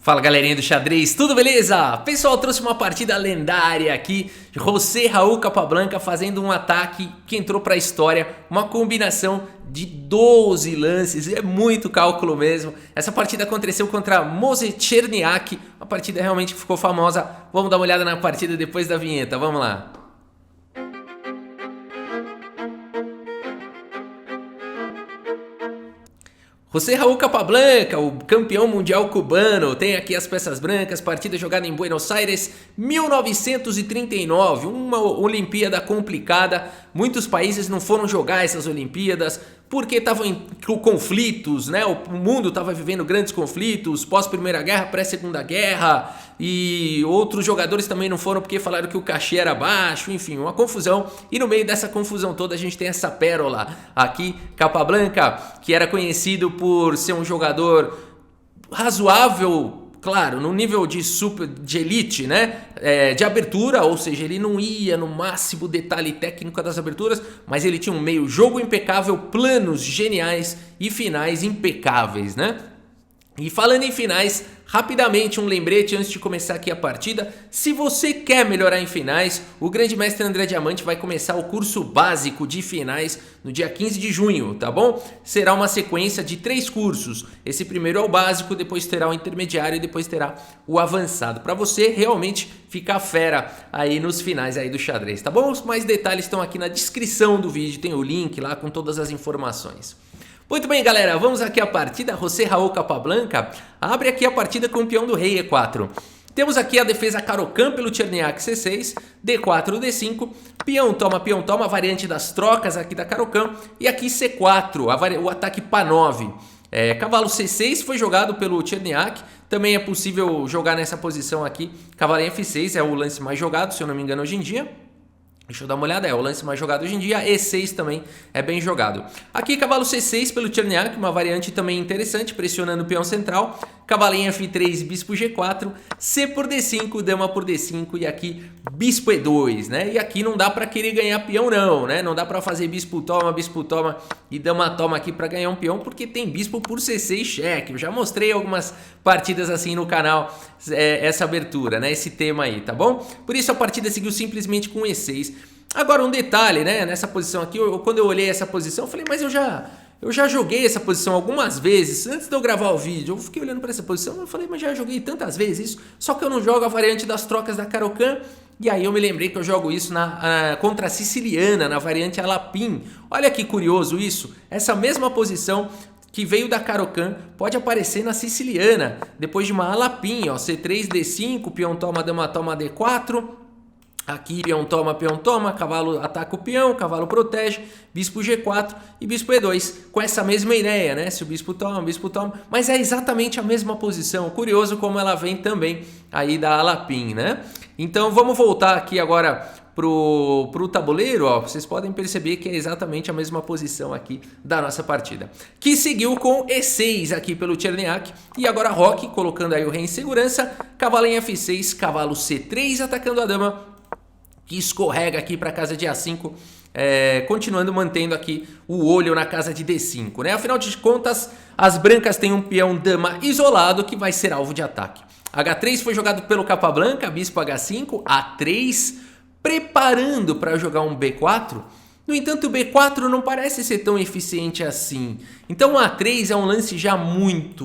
Fala galerinha do xadrez, tudo beleza? Pessoal, trouxe uma partida lendária aqui, José Raul Capablanca fazendo um ataque que entrou para a história, uma combinação de 12 lances, é muito cálculo mesmo. Essa partida aconteceu contra Moze Cherniak, uma partida realmente que ficou famosa. Vamos dar uma olhada na partida depois da vinheta, vamos lá. José Raul Capablanca, o campeão mundial cubano, tem aqui as peças brancas, partida jogada em Buenos Aires, 1939, uma Olimpíada complicada. Muitos países não foram jogar essas Olimpíadas porque estavam em conflitos, né? O mundo estava vivendo grandes conflitos, pós-Primeira Guerra, pré-Segunda Guerra, e outros jogadores também não foram porque falaram que o cachê era baixo, enfim, uma confusão. E no meio dessa confusão toda a gente tem essa pérola aqui, Capablanca, que era conhecido por ser um jogador razoável, claro, no nível de elite, né? De abertura, ou seja, ele não ia no máximo detalhe técnico das aberturas, mas ele tinha um meio jogo impecável, planos geniais e finais impecáveis, né? E falando em finais, rapidamente um lembrete antes de começar aqui a partida. Se você quer melhorar em finais, o grande mestre André Diamante vai começar o curso básico de finais no dia 15 de junho, tá bom? Será uma sequência de 3 cursos. Esse primeiro é o básico, depois terá o intermediário e depois terá o avançado, para você realmente ficar fera aí nos finais aí do xadrez, tá bom? Os mais detalhes estão aqui na descrição do vídeo, tem o link lá com todas as informações. Muito bem, galera, vamos aqui à partida. José Raul Capablanca abre aqui a partida com o peão do rei E4. Temos aqui a defesa Caro-Kann pelo Cherniak C6, D4, D5, peão toma, a variante das trocas aqui da Caro-Kann, e aqui C4, o ataque Pá9. Cavalo C6 foi jogado pelo Cherniak, também é possível jogar nessa posição aqui. Cavalinho F6 é o lance mais jogado, se eu não me engano, hoje em dia. Deixa eu dar uma olhada, é o lance mais jogado hoje em dia. E6 também é bem jogado. Aqui cavalo C6 pelo Cherniak, uma variante também interessante, pressionando o peão central. Cavalinho F3, bispo G4, C por D5, dama por D5 e aqui bispo E2, né? E aqui não dá pra querer ganhar peão não, né? Não dá pra fazer bispo toma e dama toma aqui pra ganhar um peão, porque tem bispo por C6 cheque. Eu já mostrei algumas partidas assim no canal, essa abertura, né? Esse tema aí, tá bom? Por isso a partida seguiu simplesmente com E6. Agora um detalhe, né? Nessa posição aqui, quando eu olhei essa posição, eu falei, mas eu já joguei essa posição algumas vezes. Antes de eu gravar o vídeo, eu fiquei olhando para essa posição e falei, mas já joguei tantas vezes isso, só que eu não jogo a variante das trocas da Caro-Kann. E aí eu me lembrei que eu jogo isso contra a siciliana, na variante Alapim. Olha que curioso isso, essa mesma posição que veio da Caro-Kann pode aparecer na siciliana, depois de uma Alapim, ó, C3, D5, peão toma, dama toma, D4... Aqui peão toma, cavalo ataca o peão, cavalo protege, bispo G4 e bispo E2, com essa mesma ideia, né? Se o bispo toma, mas é exatamente a mesma posição. Curioso como ela vem também aí da Alapim, né? Então vamos voltar aqui agora pro tabuleiro, ó. Vocês podem perceber que é exatamente a mesma posição aqui da nossa partida, que seguiu com E6 aqui pelo Cherniak, e agora Roque colocando aí o rei em segurança, cavalo em F6, cavalo C3 atacando a dama, que escorrega aqui para a casa de A5, continuando mantendo aqui o olho na casa de D5, né? Afinal de contas, as brancas têm um peão dama isolado que vai ser alvo de ataque. H3 foi jogado pelo Capablanca, bispo H5, A3, preparando para jogar um B4. No entanto, o B4 não parece ser tão eficiente assim. Então o A3 é um lance já muito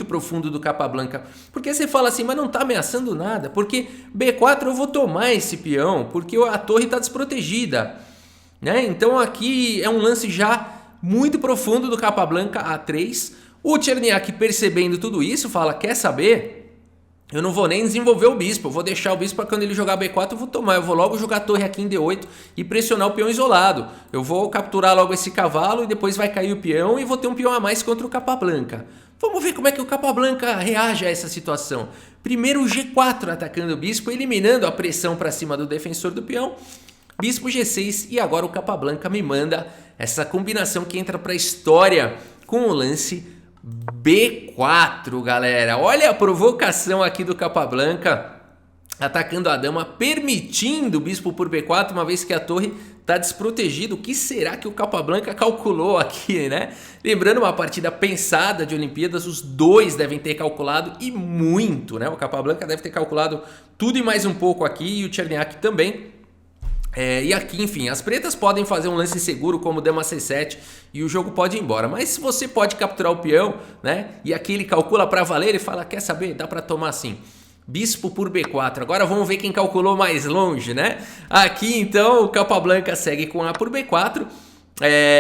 profundo do Capablanca. Porque você fala assim, mas não está ameaçando nada. Porque B4 eu vou tomar esse peão, porque a torre está desprotegida, né? Então aqui é um lance já muito profundo do Capablanca, A3. O Cherniak, percebendo tudo isso, fala, quer saber? Eu não vou nem desenvolver o bispo, eu vou deixar o bispo para quando ele jogar B4 eu vou tomar. Eu vou logo jogar a torre aqui em D8 e pressionar o peão isolado. Eu vou capturar logo esse cavalo e depois vai cair o peão e vou ter um peão a mais contra o Capablanca. Vamos ver como é que o Capablanca reage a essa situação. Primeiro o G4 atacando o bispo, eliminando a pressão para cima do defensor do peão. Bispo G6 e agora o Capablanca me manda essa combinação que entra para a história com o lance B4, galera. Olha a provocação aqui do Capablanca. atacando a dama, permitindo o bispo por B4, uma vez que a torre está desprotegida. O que será que o Capablanca calculou aqui, né? Lembrando, uma partida pensada de Olimpíadas, os dois devem ter calculado e muito, né? O Capablanca deve ter calculado tudo e mais um pouco aqui, e o Cherniak também. E aqui, enfim, as pretas podem fazer um lance seguro como dama C7 e o jogo pode ir embora. Mas se você pode capturar o peão, né? E aqui ele calcula para valer e fala, quer saber? Dá para tomar assim. Bispo por B4. Agora vamos ver quem calculou mais longe, né? Aqui então o Capablanca segue com A por B4.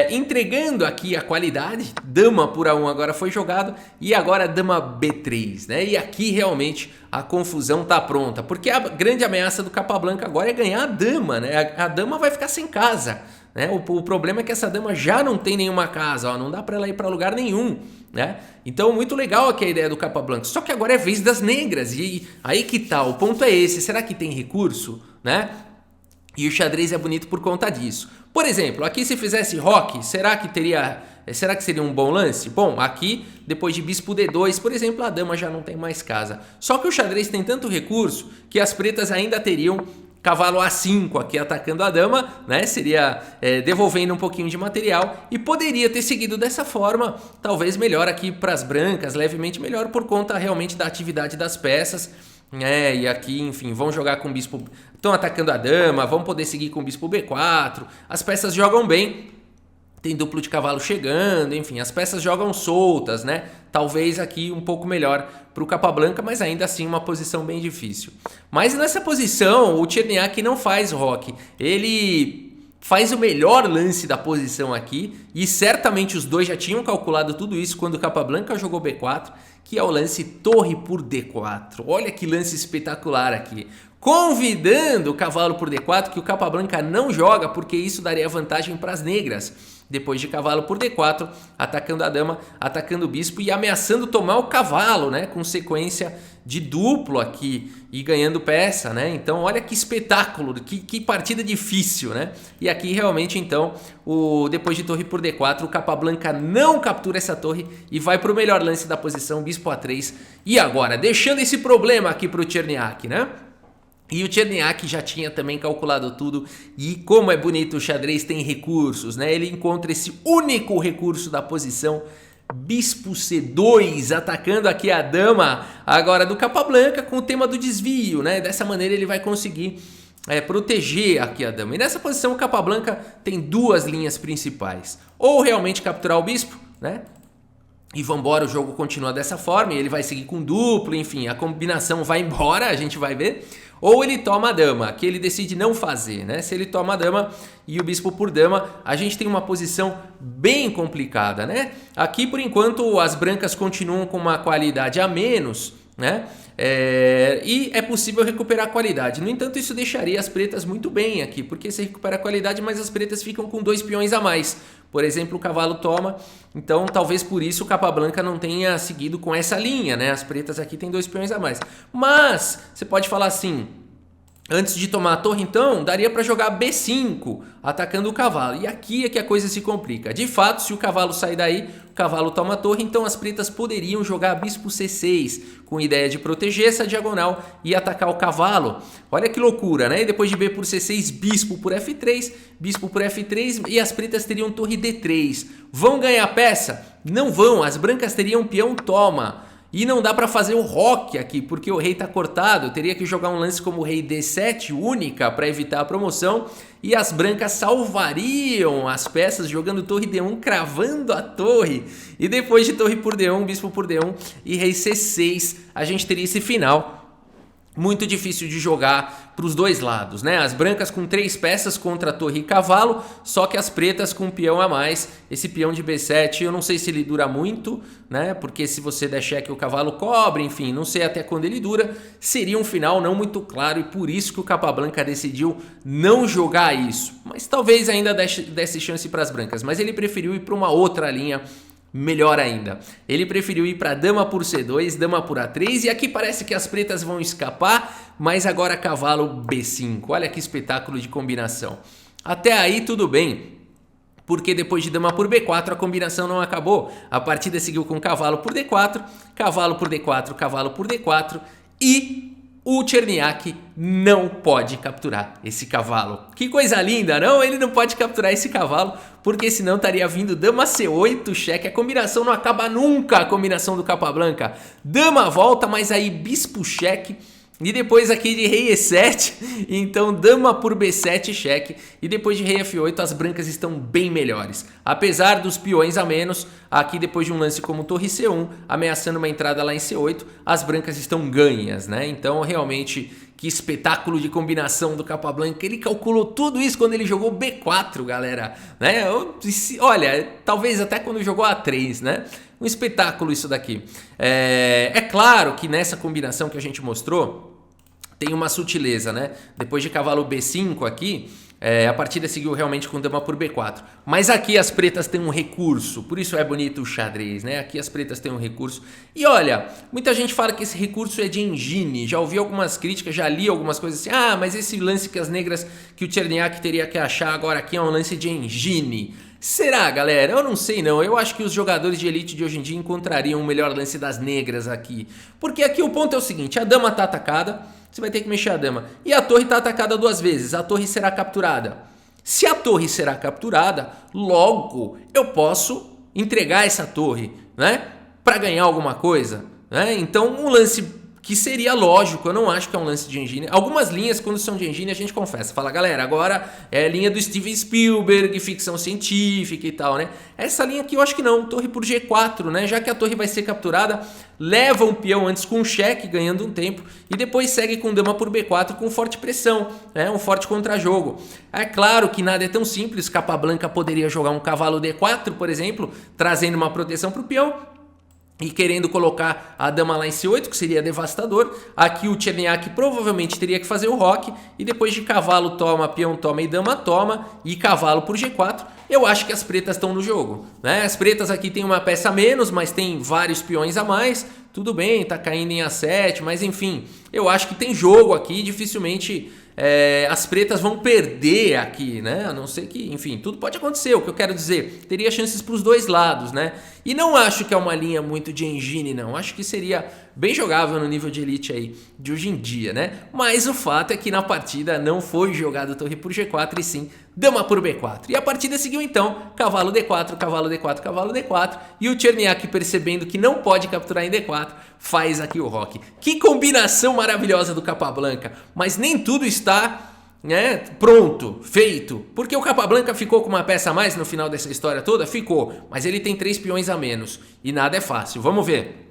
Entregando aqui a qualidade, dama por A1 agora foi jogado e agora dama B3, né? E aqui realmente a confusão tá pronta, porque a grande ameaça do Capablanca agora é ganhar a dama, né? A dama vai ficar sem casa, né? O problema é que essa dama já não tem nenhuma casa, ó, não dá para ela ir para lugar nenhum, né? Então muito legal aqui a ideia do Capablanca, só que agora é vez das negras e aí que tá, o ponto é esse, será que tem recurso, né? E o xadrez é bonito por conta disso. Por exemplo, aqui se fizesse roque, será que seria um bom lance? Bom, aqui, depois de bispo D2, por exemplo, a dama já não tem mais casa. Só que o xadrez tem tanto recurso que as pretas ainda teriam cavalo A5 aqui atacando a dama, né? Seria devolvendo um pouquinho de material e poderia ter seguido dessa forma, talvez melhor aqui para as brancas, levemente melhor por conta realmente da atividade das peças. E aqui, enfim, vão jogar com o bispo, estão atacando a dama, vão poder seguir com o bispo B4, as peças jogam bem, tem duplo de cavalo chegando, enfim, as peças jogam soltas, né? Talvez aqui um pouco melhor para o Capablanca, mas ainda assim uma posição bem difícil. Mas nessa posição, o Cherniak não faz roque, ele faz o melhor lance da posição aqui, e certamente os dois já tinham calculado tudo isso quando o Capablanca jogou B4, que é o lance torre por D4. Olha que lance espetacular aqui. Convidando o cavalo por D4, que o Capablanca não joga, porque isso daria vantagem para as negras. Depois de cavalo por D4, atacando a dama, atacando o bispo e ameaçando tomar o cavalo, né? Com sequência de duplo aqui e ganhando peça, né? Então olha que espetáculo, que partida difícil, né? E aqui realmente então, depois de torre por D4, o Capablanca não captura essa torre e vai para o melhor lance da posição, bispo A3. E agora, deixando esse problema aqui para o Cherniak, né? E o Cherniak já tinha também calculado tudo, e como é bonito o xadrez, tem recursos, né? Ele encontra esse único recurso da posição, bispo C2, atacando aqui a dama agora do Capablanca com o tema do desvio, né? Dessa maneira ele vai conseguir proteger aqui a dama. E nessa posição o Capablanca tem duas linhas principais, ou realmente capturar o bispo, né? E vambora, o jogo continua dessa forma, e ele vai seguir com duplo, enfim, a combinação vai embora, a gente vai ver. Ou ele toma a dama, que ele decide não fazer, né? Se ele toma a dama e o bispo por dama, a gente tem uma posição bem complicada, né? Aqui, por enquanto, as brancas continuam com uma qualidade a menos, né? E é possível recuperar a qualidade. No entanto, isso deixaria as pretas muito bem aqui, porque você recupera a qualidade, mas as pretas ficam com 2 peões a mais. Por exemplo, o cavalo toma, então talvez por isso o Capablanca não tenha seguido com essa linha, né? As pretas aqui têm 2 peões a mais. Mas você pode falar assim, antes de tomar a torre, então, daria para jogar B5, atacando o cavalo. E aqui é que a coisa se complica. De fato, se o cavalo sair daí, o cavalo toma a torre, então as pretas poderiam jogar bispo C6, com ideia de proteger essa diagonal e atacar o cavalo. Olha que loucura, né? E depois de B por C6, bispo por F3, bispo por F3, e as pretas teriam torre D3. Vão ganhar peça? Não vão, as brancas teriam peão toma. E não dá para fazer o roque aqui, porque o rei está cortado. Eu teria que jogar um lance como o rei D7, única, para evitar a promoção. E as brancas salvariam as peças jogando torre D1, cravando a torre. E depois de torre por D1, bispo por D1 e rei C6, a gente teria esse final muito difícil de jogar para os dois lados, né? As brancas com 3 peças contra torre e cavalo, só que as pretas com um peão a mais. Esse peão de B7, eu não sei se ele dura muito, né? Porque se você der cheque o cavalo cobre, enfim, não sei até quando ele dura. Seria um final não muito claro e por isso que o Capablanca decidiu não jogar isso. Mas talvez ainda desse chance para as brancas, mas ele preferiu ir para uma outra linha. Melhor ainda, ele preferiu ir para dama por C2, dama por A3 e aqui parece que as pretas vão escapar, mas agora cavalo B5, olha que espetáculo de combinação. Até aí tudo bem, porque depois de dama por B4 a combinação não acabou, a partida seguiu com cavalo por D4, cavalo por D4, cavalo por D4 e o Cherniak não pode capturar esse cavalo. Que coisa linda, não? Ele não pode capturar esse cavalo, porque senão estaria vindo dama C8, cheque. A combinação não acaba nunca, a combinação do Capablanca. Dama volta, mas aí bispo cheque. E depois aqui de rei E7, então dama por B7 cheque. E depois de rei F8 as brancas estão bem melhores. Apesar dos peões a menos, aqui depois de um lance como torre C1, ameaçando uma entrada lá em C8, as brancas estão ganhas, né? Então realmente que espetáculo de combinação do Capablanca. Ele calculou tudo isso quando ele jogou B4, galera, né? Olha, talvez até quando jogou A3, né? Um espetáculo isso daqui. É claro que nessa combinação que a gente mostrou tem uma sutileza, né? Depois de cavalo B5 aqui, a partida seguiu realmente com dama por B4. Mas aqui as pretas têm um recurso, por isso é bonito o xadrez, né? Aqui as pretas têm um recurso. E olha, muita gente fala que esse recurso é de engine. Já ouvi algumas críticas, já li algumas coisas assim. Ah, mas esse lance que as negras, que o Cherniak teria que achar agora aqui é um lance de engine. Será, galera? Eu não sei não. Eu acho que os jogadores de elite de hoje em dia encontrariam o melhor lance das negras aqui. Porque aqui o ponto é o seguinte, a dama tá atacada, você vai ter que mexer a dama. E a torre tá atacada duas vezes, a torre será capturada. Se a torre será capturada, logo eu posso entregar essa torre, né? Para ganhar alguma coisa, né? Então um lance que seria lógico, eu não acho que é um lance de engine. Algumas linhas, quando são de engine, a gente confessa. Fala, galera, agora é a linha do Steven Spielberg, ficção científica e tal, né? Essa linha aqui eu acho que não, torre por G4, né? Já que a torre vai ser capturada, leva um peão antes com um cheque, ganhando um tempo, e depois segue com dama por B4 com forte pressão, né? Um forte contrajogo. É claro que nada é tão simples, Capablanca poderia jogar um cavalo D4, por exemplo, trazendo uma proteção para o peão, e querendo colocar a dama lá em C8, que seria devastador. Aqui o Cherniak provavelmente teria que fazer o roque. E depois de cavalo toma, peão toma e dama toma. E cavalo por G4. Eu acho que as pretas estão no jogo, né? As pretas aqui tem uma peça a menos, mas tem vários peões a mais. Tudo bem, tá caindo em A7, mas enfim. Eu acho que tem jogo aqui, dificilmente as pretas vão perder aqui, né? A não ser que, enfim, tudo pode acontecer. O que eu quero dizer, teria chances para os dois lados, né? E não acho que é uma linha muito de engine, não. Acho que seria bem jogável no nível de elite aí de hoje em dia, né? Mas o fato é que na partida não foi jogado torre por G4 e sim dama por B4. E a partida seguiu então, cavalo D4, cavalo D4, cavalo D4. E o Cherniak, percebendo que não pode capturar em D4, faz aqui o roque. Que combinação maravilhosa do Capablanca. Mas nem tudo está, né, pronto, feito. Porque o Capablanca ficou com uma peça a mais no final dessa história toda? Ficou. Mas ele tem 3 peões a menos. E nada é fácil. Vamos ver.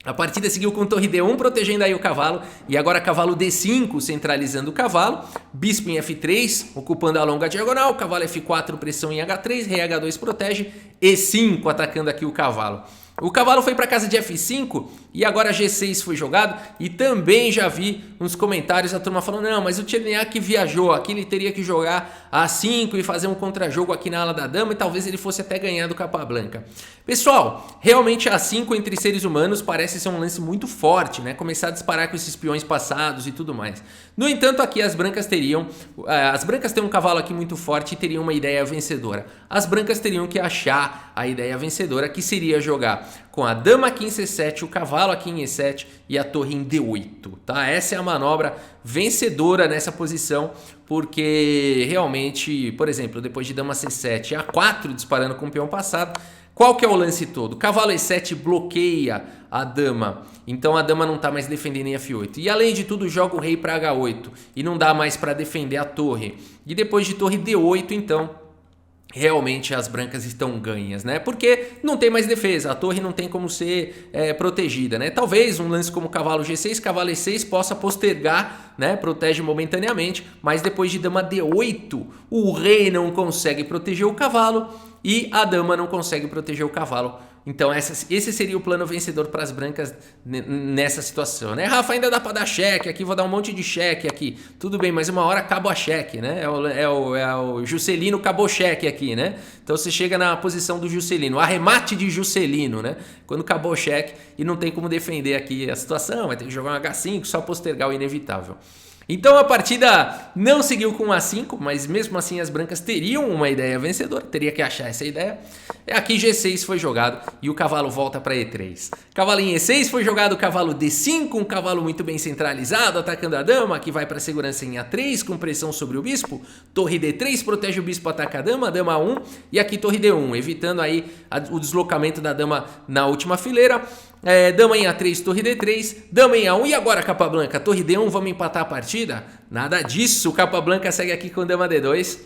A partida seguiu com torre D1 protegendo aí o cavalo e agora cavalo D5 centralizando o cavalo, bispo em F3 ocupando a longa diagonal, cavalo F4 pressão em H3, rei H2 protege, E5 atacando aqui o cavalo. O cavalo foi para casa de F5 e agora G6 foi jogado e também já vi nos comentários a turma falando não, mas o Cherniak viajou, aqui ele teria que jogar A5 e fazer um contrajogo aqui na ala da dama e talvez ele fosse até ganhar do Capablanca. Pessoal, realmente A5 entre seres humanos parece ser um lance muito forte, né? Começar a disparar com esses peões passados e tudo mais. No entanto, aqui as brancas têm um cavalo aqui muito forte e teriam uma ideia vencedora. As brancas teriam que achar a ideia vencedora, que seria jogar com a dama aqui em C7, o cavalo aqui em E7 e a torre em D8, tá? Essa é a manobra vencedora nessa posição, porque realmente, por exemplo, depois de dama C7 e A4 disparando com o peão passado, qual que é o lance todo? Cavalo E7 bloqueia a dama, então a dama não está mais defendendo em F8. E além de tudo, joga o rei para H8 e não dá mais para defender a torre. E depois de torre D8, então, realmente as brancas estão ganhas, né? Porque não tem mais defesa, a torre não tem como ser protegida, né? Talvez um lance como cavalo G6, cavalo E6 possa postergar, né? Protege momentaneamente, mas depois de dama D8, o rei não consegue proteger o cavalo e a dama não consegue proteger o cavalo. Então esse seria o plano vencedor para as brancas nessa situação, né? Rafa, ainda dá para dar cheque aqui, vou dar um monte de cheque aqui. Tudo bem, mas uma hora acaba a cheque, né? É o Juscelino acabou cheque aqui, né? Então você chega na posição do Juscelino, arremate de Juscelino, né? Quando acabou o cheque e não tem como defender aqui a situação, vai ter que jogar um H5, só postergar o inevitável. Então a partida não seguiu com A5, mas mesmo assim as brancas teriam uma ideia vencedora, teria que achar essa ideia. Aqui G6 foi jogado e o cavalo volta para E3. Cavalo em E6 foi jogado o cavalo D5, um cavalo muito bem centralizado, atacando a dama, que vai para segurança em A3 com pressão sobre o bispo. Torre D3 protege o bispo, ataca a dama A1 e aqui torre D1, evitando aí o deslocamento da dama na última fileira. Dama em A3, torre D3, dama em A1 e agora Capablanca, torre D1, vamos empatar a partida? Nada disso, Capablanca segue aqui com dama D2.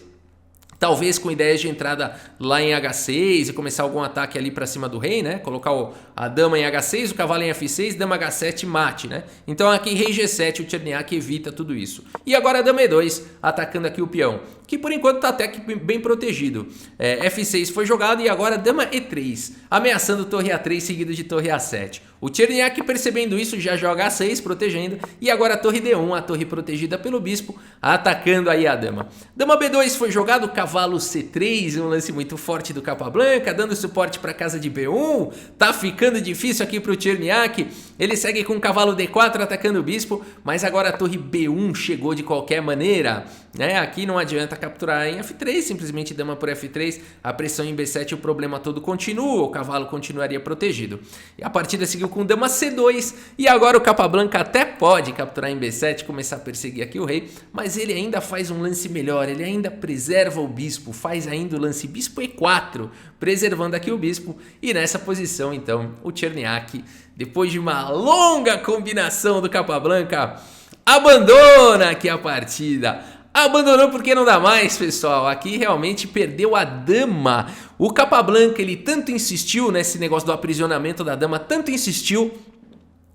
Talvez com ideias de entrada lá em H6 e começar algum ataque ali para cima do rei, né? Colocar a dama em H6, o cavalo em F6, dama H7, mate, né? Então aqui rei G7, o Cherniak evita tudo isso. E agora a dama E2, atacando aqui o peão, que por enquanto está até que bem protegido. F6 foi jogado e agora dama E3, ameaçando torre A3 seguido de torre A7. O Cherniak, percebendo isso, já joga A6, protegendo, e agora a torre D1, a torre protegida pelo bispo, atacando aí a dama. Dama B2 foi jogado, cavalo C3, um lance muito forte do Capablanca, dando suporte para a casa de B1, tá ficando difícil aqui para o Cherniak, ele segue com o cavalo D4 atacando o bispo, mas agora a torre B1 chegou de qualquer maneira, né? Aqui não adianta capturar em F3, simplesmente dama por F3, a pressão em B7, o problema todo continua, o cavalo continuaria protegido. E a partida seguiu com dama C2 e agora o Capablanca até pode capturar em B7, começar a perseguir aqui o rei, mas ele ainda faz um lance melhor, ele ainda preserva o bispo, faz ainda o lance bispo E4, preservando aqui o bispo, e nessa posição então o Cherniak, depois de uma longa combinação do Capablanca, abandona aqui a partida. Abandonou porque não dá mais, pessoal. Aqui realmente perdeu a dama. O Capablanca, ele tanto insistiu nesse negócio do aprisionamento da dama, tanto insistiu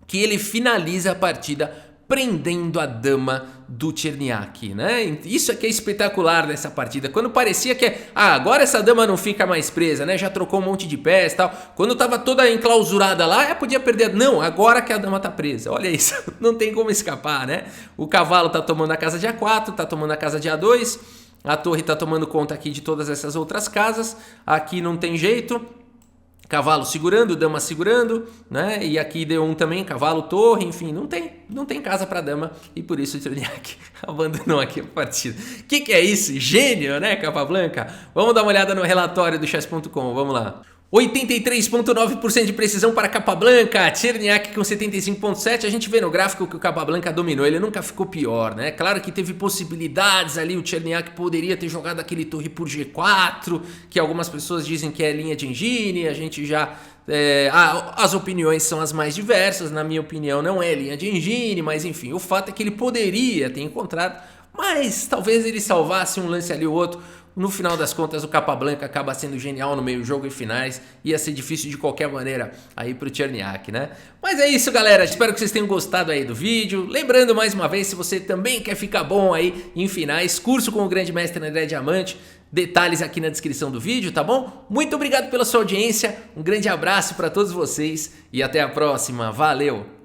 que ele finaliza a partida prendendo a dama do Cherniak, né? Isso aqui é espetacular nessa partida. Quando parecia que agora essa dama não fica mais presa, né? Já trocou um monte de pés e tal. Quando tava toda enclausurada lá, podia perder. Não, agora que a dama tá presa. Olha isso, não tem como escapar, né? O cavalo tá tomando a casa de A4, tá tomando a casa de A2. A torre tá tomando conta aqui de todas essas outras casas. Aqui não tem jeito. Cavalo segurando, dama segurando, né? E aqui D1 também, cavalo, torre, enfim, não tem casa para dama e por isso o Cherniak abandonou aqui a partida. Que é isso? Gênio, né, Capablanca? Vamos dar uma olhada no relatório do chess.com, vamos lá. 83,9% de precisão para Capablanca, Cherniak com 75,7%. A gente vê no gráfico que o Capablanca dominou, ele nunca ficou pior, né? Claro que teve possibilidades ali, o Cherniak poderia ter jogado aquele torre por G4, que algumas pessoas dizem que é linha de engine, a gente já... as opiniões são as mais diversas, na minha opinião não é linha de engine, mas enfim, o fato é que ele poderia ter encontrado, mas talvez ele salvasse um lance ali ou outro. No final das contas, o Capablanca acaba sendo genial no meio jogo e finais. Ia ser difícil de qualquer maneira aí pro Cherniak, né? Mas é isso, galera. Espero que vocês tenham gostado aí do vídeo. Lembrando mais uma vez, se você também quer ficar bom aí em finais, curso com o grande mestre André Diamante. Detalhes aqui na descrição do vídeo, tá bom? Muito obrigado pela sua audiência. Um grande abraço para todos vocês e até a próxima. Valeu!